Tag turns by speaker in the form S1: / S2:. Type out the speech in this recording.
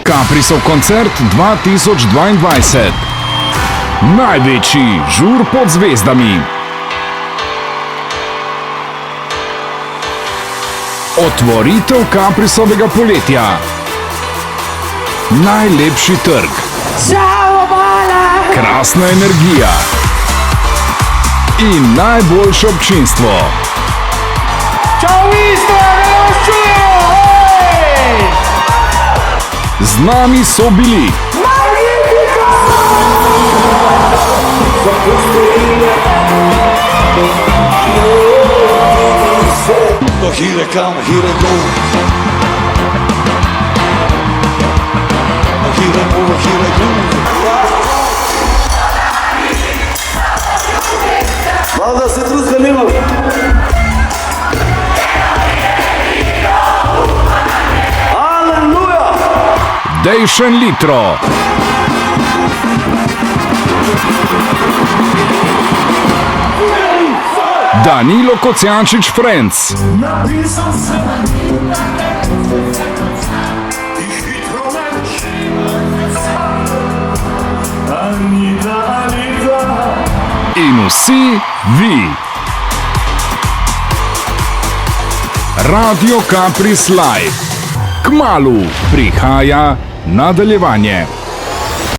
S1: Kaprisov koncert 2022. Največji žur pod zvezdami. Otvoritev Kaprisovega poletja. Najlepši trg. Krasna energija. In najboljše občinstvo.
S2: Čau, Istra, da vas čujemo!
S1: Z nami so bili
S3: Here they come, here they go. Here they move, here they go. Vlada se tu zanima. Aleluja!
S1: Dejšen Litro. Danilo Kocijančič Frenc.
S4: Napisal sem i hitro leći. Anita, Anita.
S1: In vsi vi. Radio Kapris Live. Kmalu prihaja nadaljevanje.